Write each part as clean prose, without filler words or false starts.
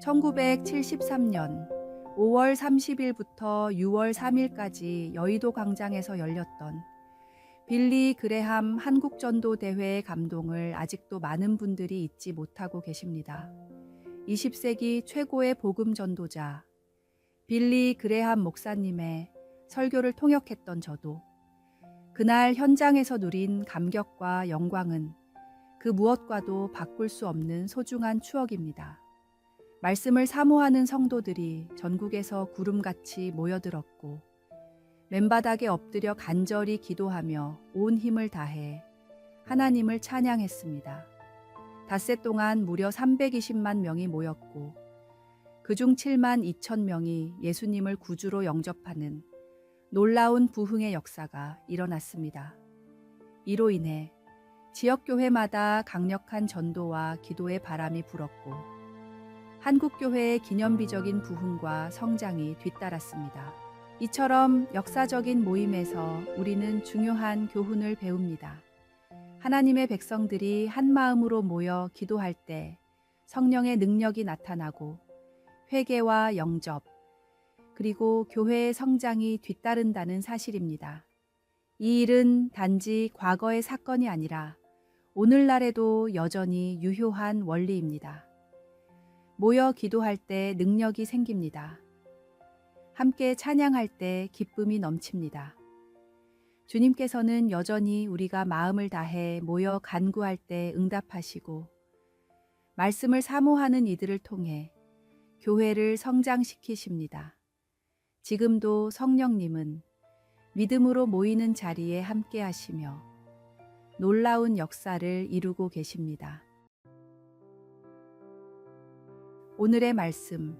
1973년 5월 30일부터 6월 3일까지 여의도 광장에서 열렸던 빌리 그레함 한국전도 대회의 감동을 아직도 많은 분들이 잊지 못하고 계십니다. 20세기 최고의 복음 전도자 빌리 그레함 목사님의 설교를 통역했던 저도 그날 현장에서 누린 감격과 영광은 그 무엇과도 바꿀 수 없는 소중한 추억입니다. 말씀을 사모하는 성도들이 전국에서 구름같이 모여들었고 맨바닥에 엎드려 간절히 기도하며 온 힘을 다해 하나님을 찬양했습니다. 닷새 동안 무려 320만 명이 모였고 그중 7만 2천 명이 예수님을 구주로 영접하는 놀라운 부흥의 역사가 일어났습니다. 이로 인해 지역교회마다 강력한 전도와 기도의 바람이 불었고 한국교회의 기념비적인 부흥과 성장이 뒤따랐습니다. 이처럼 역사적인 모임에서 우리는 중요한 교훈을 배웁니다. 하나님의 백성들이 한 마음으로 모여 기도할 때 성령의 능력이 나타나고 회개와 영접, 그리고 교회의 성장이 뒤따른다는 사실입니다. 이 일은 단지 과거의 사건이 아니라 오늘날에도 여전히 유효한 원리입니다. 모여 기도할 때 능력이 생깁니다. 함께 찬양할 때 기쁨이 넘칩니다. 주님께서는 여전히 우리가 마음을 다해 모여 간구할 때 응답하시고 말씀을 사모하는 이들을 통해 교회를 성장시키십니다. 지금도 성령님은 믿음으로 모이는 자리에 함께 하시며 놀라운 역사를 이루고 계십니다. 오늘의 말씀.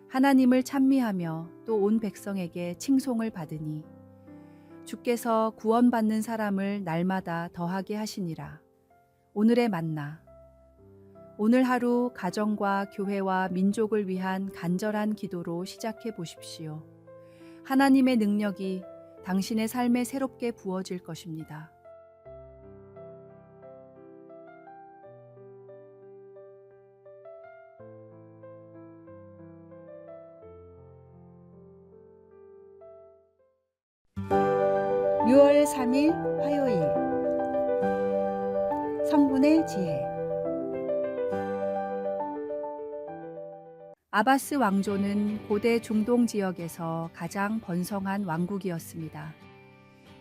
하나님을 찬미하며 또 온 백성에게 칭송을 받으니 주께서 구원받는 사람을 날마다 더하게 하시니라. 오늘의 만나. 오늘 하루 가정과 교회와 민족을 위한 간절한 기도로 시작해 보십시오. 하나님의 능력이 당신의 삶에 새롭게 부어질 것입니다. (6월 3일) 화요일. 성분의 지혜. 아바스 왕조는 고대 중동 지역에서 가장 번성한 왕국이었습니다.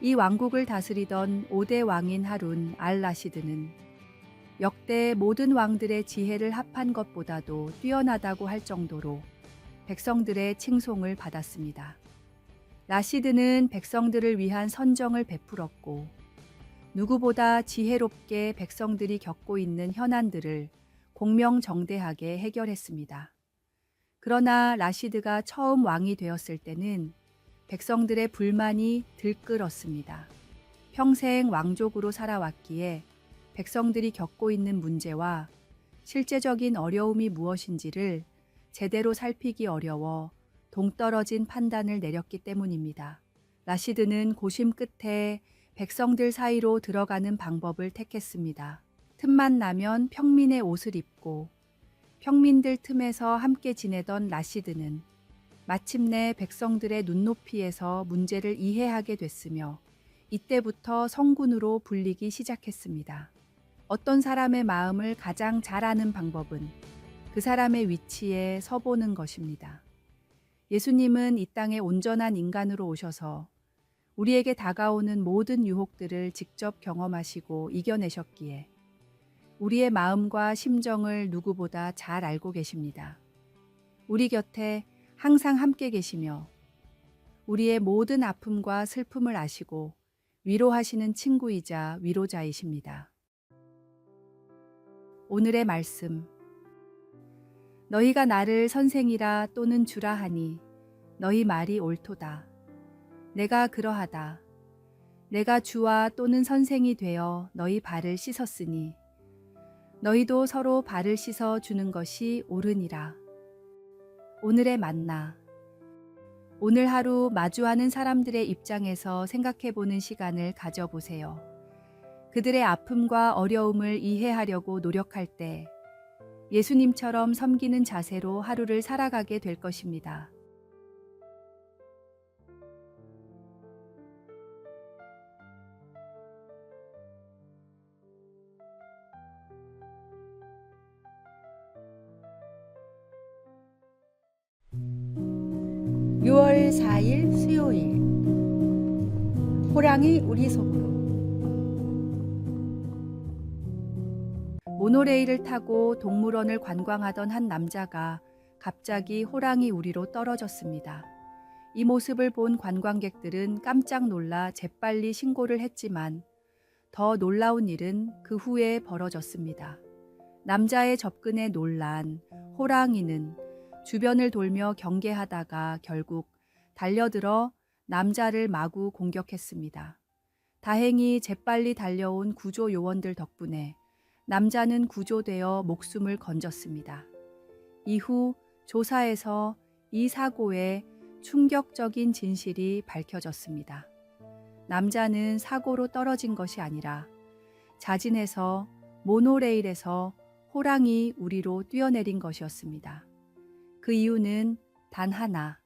이 왕국을 다스리던 5대 왕인 하룬 알-라시드는 역대 모든 왕들의 지혜를 합한 것보다도 뛰어나다고 할 정도로 백성들의 칭송을 받았습니다. 라시드는 백성들을 위한 선정을 베풀었고 누구보다 지혜롭게 백성들이 겪고 있는 현안들을 공명정대하게 해결했습니다. 그러나 라시드가 처음 왕이 되었을 때는 백성들의 불만이 들끓었습니다. 평생 왕족으로 살아왔기에 백성들이 겪고 있는 문제와 실제적인 어려움이 무엇인지를 제대로 살피기 어려워 동떨어진 판단을 내렸기 때문입니다. 라시드는 고심 끝에 백성들 사이로 들어가는 방법을 택했습니다. 틈만 나면 평민의 옷을 입고 평민들 틈에서 함께 지내던 라시드는 마침내 백성들의 눈높이에서 문제를 이해하게 됐으며 이때부터 성군으로 불리기 시작했습니다. 어떤 사람의 마음을 가장 잘 아는 방법은 그 사람의 위치에 서보는 것입니다. 예수님은 이 땅에 온전한 인간으로 오셔서 우리에게 다가오는 모든 유혹들을 직접 경험하시고 이겨내셨기에 우리의 마음과 심정을 누구보다 잘 알고 계십니다. 우리 곁에 항상 함께 계시며 우리의 모든 아픔과 슬픔을 아시고 위로하시는 친구이자 위로자이십니다. 오늘의 말씀. 너희가 나를 선생이라 또는 주라 하니 너희 말이 옳도다. 내가 그러하다. 내가 주와 또는 선생이 되어 너희 발을 씻었으니 너희도 서로 발을 씻어 주는 것이 옳으니라. 오늘의 만나. 오늘 하루 마주하는 사람들의 입장에서 생각해보는 시간을 가져보세요. 그들의 아픔과 어려움을 이해하려고 노력할 때 예수님처럼 섬기는 자세로 하루를 살아가게 될 것입니다. (6월 4일) 수요일. 호랑이 우리 속으로. 모노레일을 타고 동물원을 관광하던 한 남자가 갑자기 호랑이 우리로 떨어졌습니다. 이 모습을 본 관광객들은 깜짝 놀라 재빨리 신고를 했지만 더 놀라운 일은 그 후에 벌어졌습니다. 남자의 접근에 놀란 호랑이는 주변을 돌며 경계하다가 결국 달려들어 남자를 마구 공격했습니다. 다행히 재빨리 달려온 구조 요원들 덕분에 남자는 구조되어 목숨을 건졌습니다. 이후 조사에서 이 사고의 충격적인 진실이 밝혀졌습니다. 남자는 사고로 떨어진 것이 아니라 자진해서 모노레일에서 호랑이 우리로 뛰어내린 것이었습니다. 그 이유는 단 하나,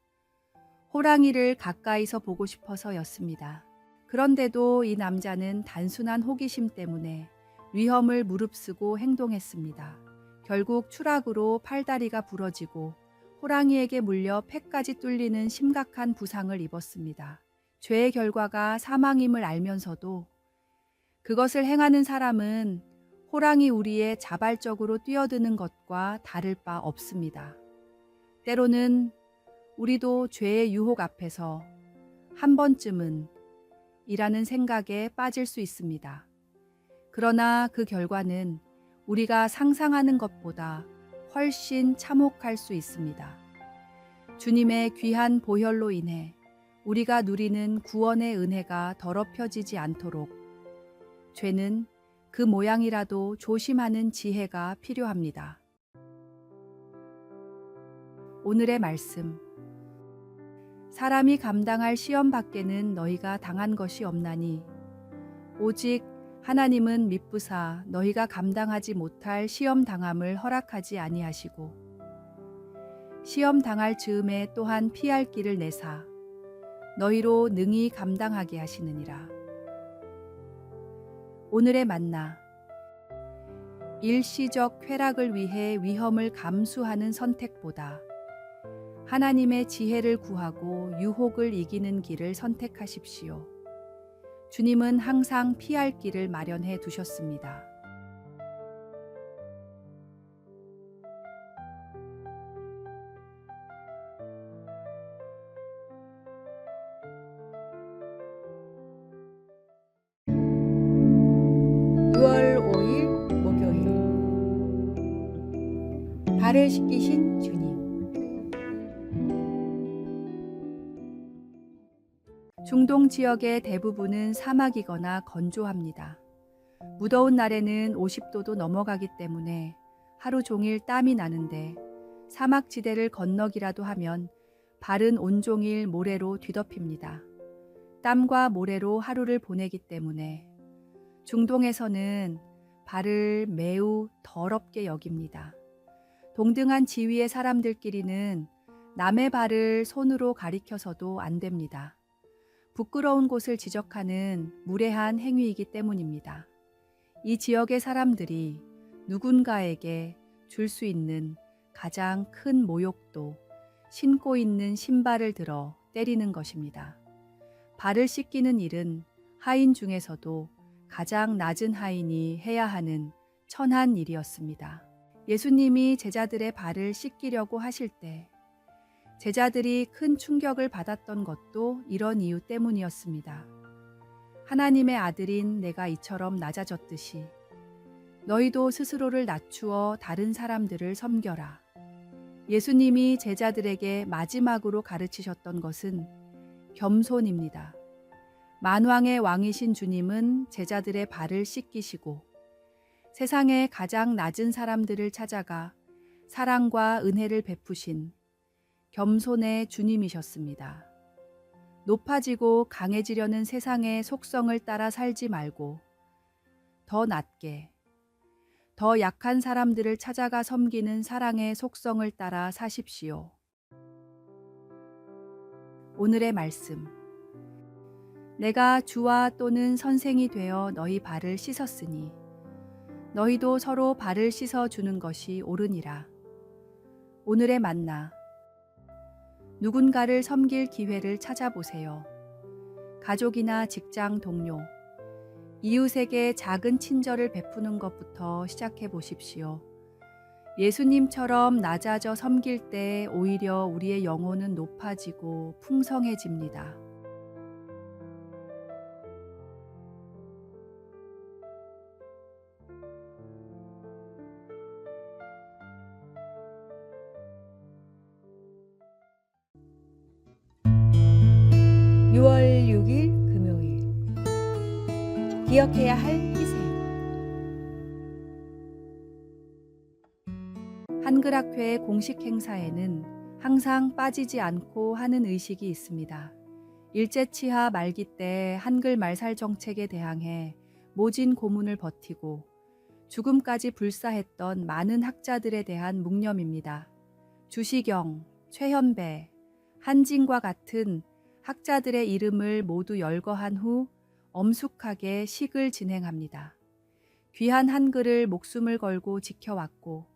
호랑이를 가까이서 보고 싶어서였습니다. 그런데도 이 남자는 단순한 호기심 때문에 위험을 무릅쓰고 행동했습니다. 결국 추락으로 팔다리가 부러지고 호랑이에게 물려 폐까지 뚫리는 심각한 부상을 입었습니다. 죄의 결과가 사망임을 알면서도 그것을 행하는 사람은 호랑이 우리에 자발적으로 뛰어드는 것과 다를 바 없습니다. 때로는 우리도 죄의 유혹 앞에서 한 번쯤은 이라는 생각에 빠질 수 있습니다. 그러나 그 결과는 우리가 상상하는 것보다 훨씬 참혹할 수 있습니다. 주님의 귀한 보혈로 인해 우리가 누리는 구원의 은혜가 더럽혀지지 않도록 죄는 그 모양이라도 조심하는 지혜가 필요합니다. 오늘의 말씀. 사람이 감당할 시험 밖에는 너희가 당한 것이 없나니 오직 하나님은 미쁘사 너희가 감당하지 못할 시험 당함을 허락하지 아니하시고 시험 당할 즈음에 또한 피할 길을 내사 너희로 능히 감당하게 하시느니라. 오늘의 만나. 일시적 쾌락을 위해 위험을 감수하는 선택보다 하나님의 지혜를 구하고 유혹을 이기는 길을 선택하십시오. 주님은 항상 피할 길을 마련해 두셨습니다. (6월 5일) 목요일. 발을 씻기신 주님. 중동 지역의 대부분은 사막이거나 건조합니다. 무더운 날에는 50도도 넘어가기 때문에 하루 종일 땀이 나는데 사막지대를 건너기라도 하면 발은 온종일 모래로 뒤덮입니다. 땀과 모래로 하루를 보내기 때문에 중동에서는 발을 매우 더럽게 여깁니다. 동등한 지위의 사람들끼리는 남의 발을 손으로 가리켜서도 안 됩니다. 부끄러운 곳을 지적하는 무례한 행위이기 때문입니다. 이 지역의 사람들이 누군가에게 줄 수 있는 가장 큰 모욕도 신고 있는 신발을 들어 때리는 것입니다. 발을 씻기는 일은 하인 중에서도 가장 낮은 하인이 해야 하는 천한 일이었습니다. 예수님이 제자들의 발을 씻기려고 하실 때 제자들이 큰 충격을 받았던 것도 이런 이유 때문이었습니다. 하나님의 아들인 내가 이처럼 낮아졌듯이 너희도 스스로를 낮추어 다른 사람들을 섬겨라. 예수님이 제자들에게 마지막으로 가르치셨던 것은 겸손입니다. 만왕의 왕이신 주님은 제자들의 발을 씻기시고 세상의 가장 낮은 사람들을 찾아가 사랑과 은혜를 베푸신 겸손의 주님이셨습니다. 높아지고 강해지려는 세상의 속성을 따라 살지 말고 더 낮게, 더 약한 사람들을 찾아가 섬기는 사랑의 속성을 따라 사십시오. 오늘의 말씀. 내가 주와 또는 선생이 되어 너희 발을 씻었으니 너희도 서로 발을 씻어 주는 것이 옳으니라. 오늘의 만나. 누군가를 섬길 기회를 찾아보세요. 가족이나 직장 동료, 이웃에게 작은 친절을 베푸는 것부터 시작해 보십시오. 예수님처럼 낮아져 섬길 때 오히려 우리의 영혼은 높아지고 풍성해집니다. (6월 6일) 금요일. 기억해야 할 희생. 한글학회의 공식 행사에는 항상 빠지지 않고 하는 의식이 있습니다. 일제치하 말기 때 한글 말살 정책에 대항해 모진 고문을 버티고 죽음까지 불사했던 많은 학자들에 대한 묵념입니다. 주시경, 최현배, 한진과 같은 학자들의 이름을 모두 열거한 후 엄숙하게 식을 진행합니다. 귀한 한글을 목숨을 걸고 지켜왔고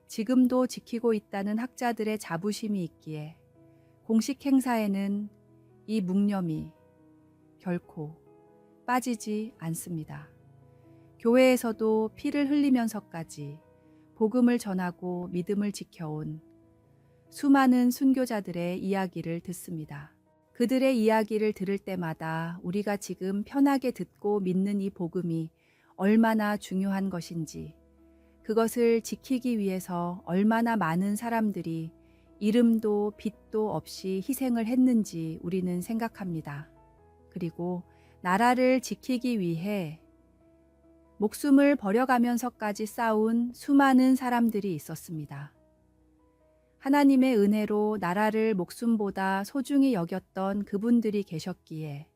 지금도 지키고 있다는 학자들의 자부심이 있기에 공식 행사에는 이 묵념이 결코 빠지지 않습니다. 교회에서도 피를 흘리면서까지 복음을 전하고 믿음을 지켜온 수많은 순교자들의 이야기를 듣습니다. 그들의 이야기를 들을 때마다 우리가 지금 편하게 듣고 믿는 이 복음이 얼마나 중요한 것인지, 그것을 지키기 위해서 얼마나 많은 사람들이 이름도 빛도 없이 희생을 했는지 우리는 생각합니다. 그리고 나라를 지키기 위해 목숨을 버려가면서까지 싸운 수많은 사람들이 있었습니다. 하나님의 은혜로 나라를 목숨보다 소중히 여겼던 그분들이 계셨기에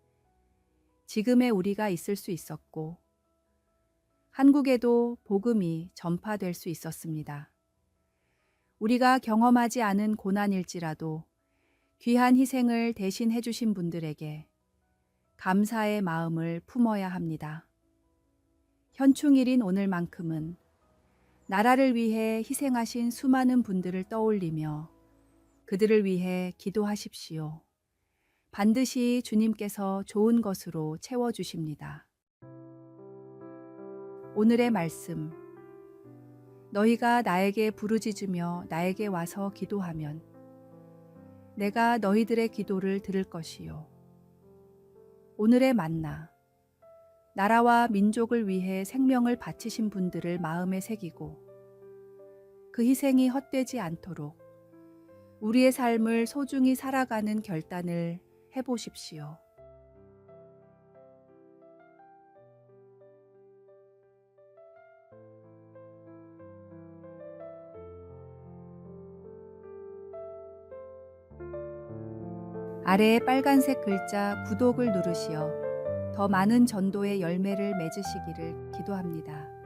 지금의 우리가 있을 수 있었고 한국에도 복음이 전파될 수 있었습니다. 우리가 경험하지 않은 고난일지라도 귀한 희생을 대신 해주신 분들에게 감사의 마음을 품어야 합니다. 현충일인 오늘만큼은 나라를 위해 희생하신 수많은 분들을 떠올리며 그들을 위해 기도하십시오. 반드시 주님께서 좋은 것으로 채워주십니다. 오늘의 말씀. 너희가 나에게 부르짖으며 나에게 와서 기도하면 내가 너희들의 기도를 들을 것이요. 오늘의 만나. 나라와 민족을 위해 생명을 바치신 분들을 마음에 새기고 그 희생이 헛되지 않도록 우리의 삶을 소중히 살아가는 결단을 해보십시오. 아래의 빨간색 글자 구독을 누르시어 더 많은 전도의 열매를 맺으시기를 기도합니다.